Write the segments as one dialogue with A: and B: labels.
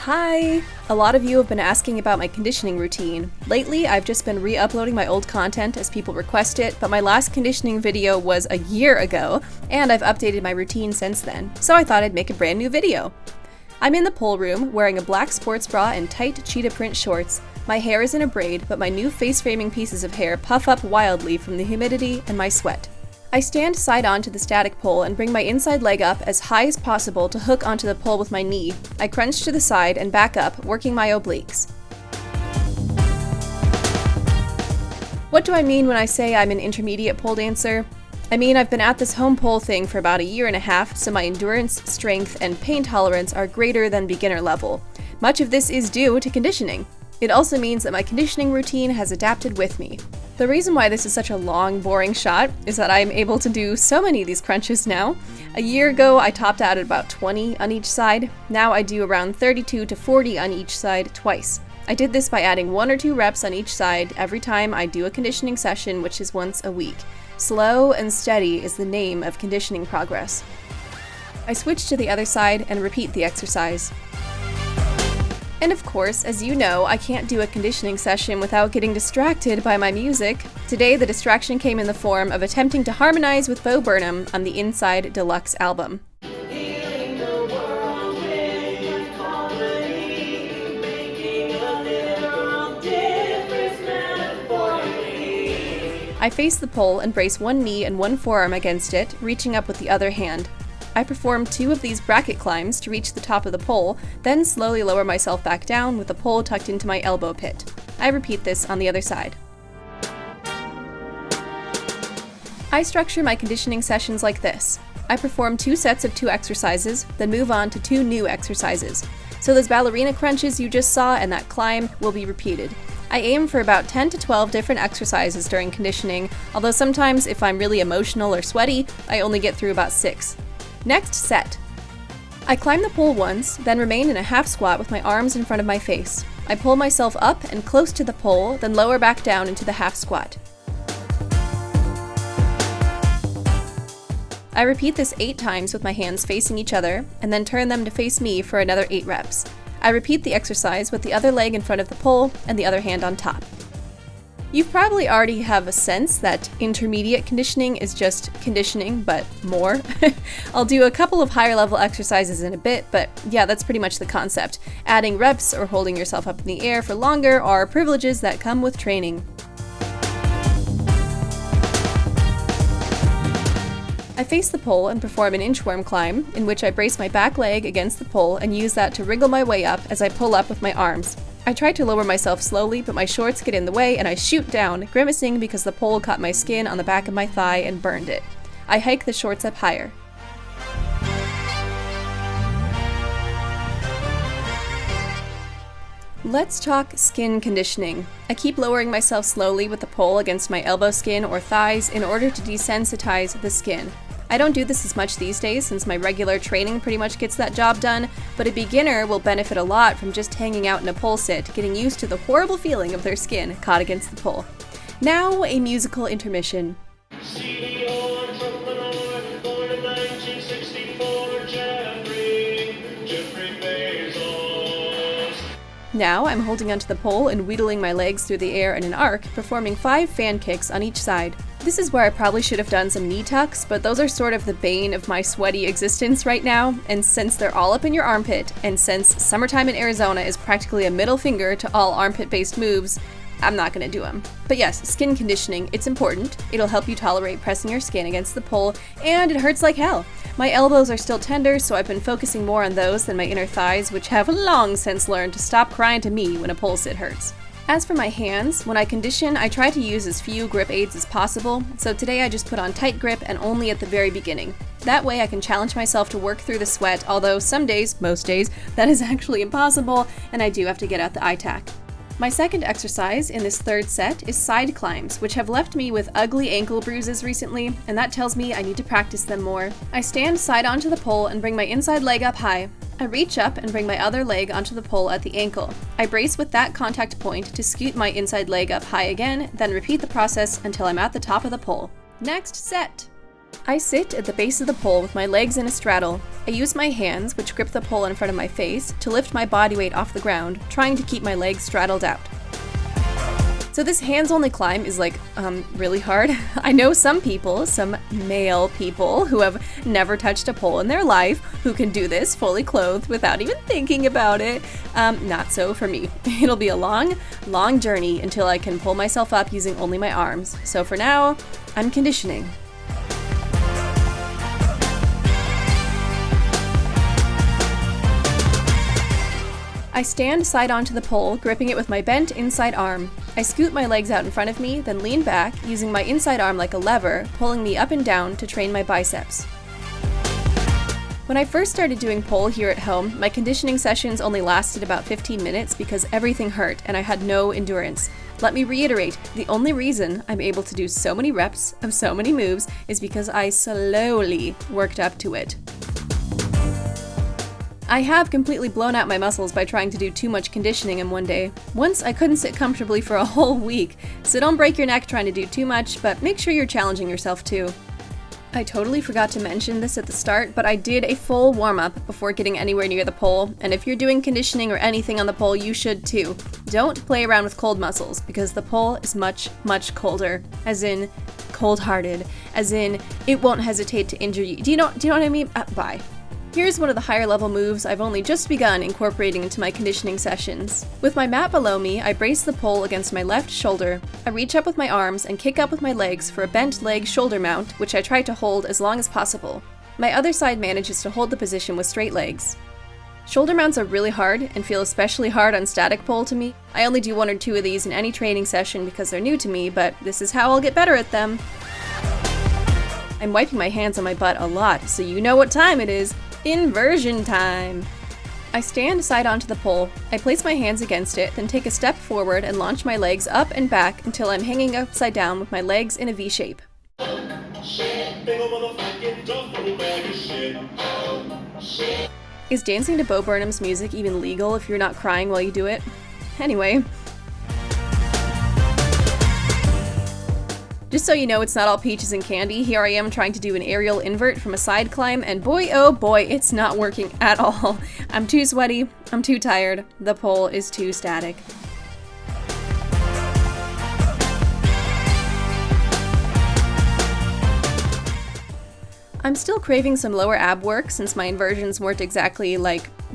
A: Hi! A lot of you have been asking about my conditioning routine. Lately, I've just been re-uploading my old content as people request it, but my last conditioning video was a year ago, and I've updated my routine since then, so I thought I'd make a brand new video. I'm in the pole room, wearing a black sports bra and tight cheetah print shorts. My hair is in a braid, but my new face-framing pieces of hair puff up wildly from the humidity and my sweat. I stand side-on to the static pole and bring my inside leg up as high as possible to hook onto the pole with my knee. I crunch to the side and back up, working my obliques. What do I mean when I say I'm an intermediate pole dancer? I mean, I've been at this home pole thing for about a year and a half, so my endurance, strength, and pain tolerance are greater than beginner level. Much of this is due to conditioning. It also means that my conditioning routine has adapted with me. The reason why this is such a long, boring shot is that I'm able to do so many of these crunches now. A year ago, I topped out at about 20 on each side. Now I do around 32 to 40 on each side twice. I did this by adding 1 or 2 reps on each side every time I do a conditioning session, which is once a week. Slow and steady is the name of conditioning progress. I switch to the other side and repeat the exercise. And of course, as you know, I can't do a conditioning session without getting distracted by my music. Today, the distraction came in the form of attempting to harmonize with Bo Burnham on the Inside Deluxe album. I face the pole and brace one knee and one forearm against it, reaching up with the other hand. I perform 2 of these bracket climbs to reach the top of the pole, then slowly lower myself back down with the pole tucked into my elbow pit. I repeat this on the other side. I structure my conditioning sessions like this. I perform 2 sets of 2 exercises, then move on to 2 new exercises. So those ballerina crunches you just saw and that climb will be repeated. I aim for about 10 to 12 different exercises during conditioning, although sometimes if I'm really emotional or sweaty, I only get through about 6. Next set. I climb the pole once, then remain in a half squat with my arms in front of my face. I pull myself up and close to the pole, then lower back down into the half squat. I repeat this 8 times with my hands facing each other, and then turn them to face me for another 8 reps. I repeat the exercise with the other leg in front of the pole and the other hand on top. You probably already have a sense that intermediate conditioning is just conditioning, but more. I'll do a couple of higher level exercises in a bit, but yeah, that's pretty much the concept. Adding reps or holding yourself up in the air for longer are privileges that come with training. I face the pole and perform an inchworm climb, in which I brace my back leg against the pole and use that to wriggle my way up as I pull up with my arms. I try to lower myself slowly, but my shorts get in the way and I shoot down, grimacing because the pole caught my skin on the back of my thigh and burned it. I hike the shorts up higher. Let's talk skin conditioning. I keep lowering myself slowly with the pole against my elbow skin or thighs in order to desensitize the skin. I don't do this as much these days since my regular training pretty much gets that job done, but a beginner will benefit a lot from just hanging out in a pole sit, getting used to the horrible feeling of their skin caught against the pole. Now, a musical intermission. Now, I'm holding onto the pole and wheedling my legs through the air in an arc, performing 5 fan kicks on each side. This is where I probably should have done some knee tucks, but those are sort of the bane of my sweaty existence right now, and since they're all up in your armpit, and since summertime in Arizona is practically a middle finger to all armpit-based moves, I'm not gonna do them. But yes, skin conditioning, it's important. It'll help you tolerate pressing your skin against the pole, and it hurts like hell. My elbows are still tender, so I've been focusing more on those than my inner thighs, which have long since learned to stop crying to me when a pole sit hurts. As for my hands, when I condition, I try to use as few grip aids as possible, so today I just put on tight grip and only at the very beginning. That way I can challenge myself to work through the sweat, although some days, most days, that is actually impossible, and I do have to get out the ITAC. My second exercise in this 3rd set is side climbs, which have left me with ugly ankle bruises recently, and that tells me I need to practice them more. I stand side onto the pole and bring my inside leg up high. I reach up and bring my other leg onto the pole at the ankle. I brace with that contact point to scoot my inside leg up high again, then repeat the process until I'm at the top of the pole. Next set! I sit at the base of the pole with my legs in a straddle. I use my hands, which grip the pole in front of my face, to lift my body weight off the ground, trying to keep my legs straddled out. So this hands-only climb is really hard. I know some male people, who have never touched a pole in their life, who can do this fully clothed without even thinking about it. Not so for me. It'll be a long, long journey until I can pull myself up using only my arms. So for now, I'm conditioning. I stand side onto the pole, gripping it with my bent inside arm. I scoot my legs out in front of me, then lean back, using my inside arm like a lever, pulling me up and down to train my biceps. When I first started doing pole here at home, my conditioning sessions only lasted about 15 minutes because everything hurt and I had no endurance. Let me reiterate, the only reason I'm able to do so many reps of so many moves is because I slowly worked up to it. I have completely blown out my muscles by trying to do too much conditioning in one day. Once I couldn't sit comfortably for a whole week, so don't break your neck trying to do too much, but make sure you're challenging yourself too. I totally forgot to mention this at the start, but I did a full warm-up before getting anywhere near the pole, and if you're doing conditioning or anything on the pole, you should too. Don't play around with cold muscles, because the pole is much, much colder. As in, cold-hearted. As in, it won't hesitate to injure you. Do you know what I mean? Bye. Here's one of the higher level moves I've only just begun incorporating into my conditioning sessions. With my mat below me, I brace the pole against my left shoulder. I reach up with my arms and kick up with my legs for a bent leg shoulder mount, which I try to hold as long as possible. My other side manages to hold the position with straight legs. Shoulder mounts are really hard and feel especially hard on static pole to me. I only do 1 or 2 of these in any training session because they're new to me, but this is how I'll get better at them. I'm wiping my hands on my butt a lot, so you know what time it is. Inversion time! I stand side onto the pole. I place my hands against it, then take a step forward and launch my legs up and back until I'm hanging upside down with my legs in a V shape. Is dancing to Bo Burnham's music even legal if you're not crying while you do it? Anyway. Just so you know, it's not all peaches and candy. Here I am trying to do an aerial invert from a side climb, and boy oh boy, it's not working at all. I'm too sweaty, I'm too tired, the pole is too static. I'm still craving some lower ab work since my inversions weren't exactly,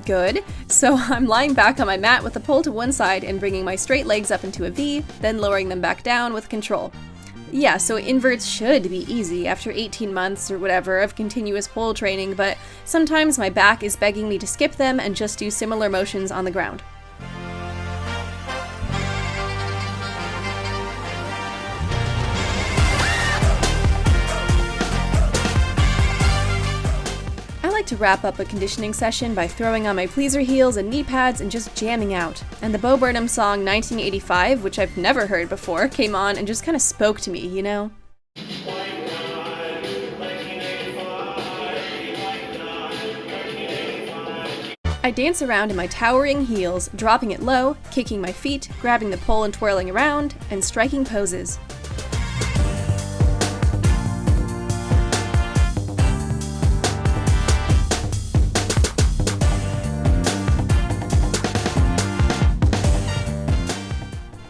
A: good, so I'm lying back on my mat with the pole to one side and bringing my straight legs up into a V, then lowering them back down with control. Yeah, so inverts should be easy after 18 months or whatever of continuous pole training, but sometimes my back is begging me to skip them and just do similar motions on the ground. I like to wrap up a conditioning session by throwing on my pleaser heels and knee pads and just jamming out. And the Bo Burnham song 1985, which I've never heard before, came on and just kind of spoke to me, you know? I dance around in my towering heels, dropping it low, kicking my feet, grabbing the pole and twirling around, and striking poses.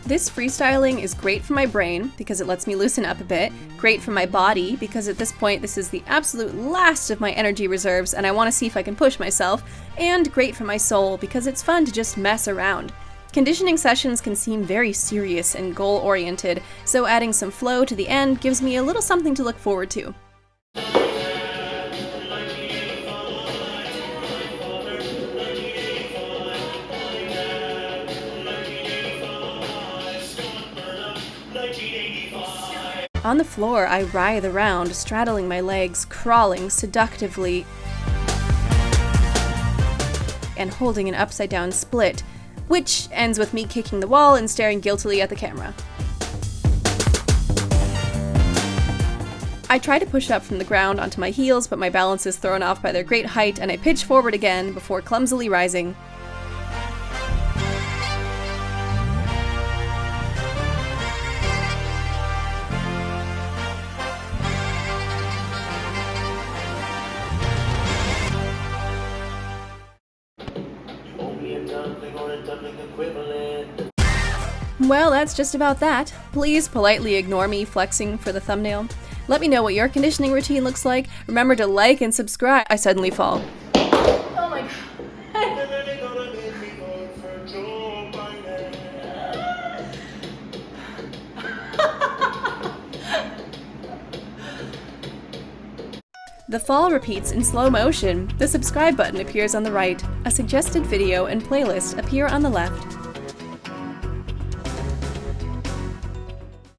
A: This freestyling is great for my brain because it lets me loosen up a bit, great for my body because at this point this is the absolute last of my energy reserves and I want to see if I can push myself, and great for my soul because it's fun to just mess around. Conditioning sessions can seem very serious and goal-oriented, so adding some flow to the end gives me a little something to look forward to. On the floor, I writhe around, straddling my legs, crawling seductively, and holding an upside-down split, which ends with me kicking the wall and staring guiltily at the camera. I try to push up from the ground onto my heels, but my balance is thrown off by their great height, and I pitch forward again before clumsily rising. Well, that's just about that. Please politely ignore me flexing for the thumbnail. Let me know what your conditioning routine looks like. Remember to like and subscribe. I suddenly fall. Oh my god. The fall repeats in slow motion. The subscribe button appears on the right. A suggested video and playlist appear on the left.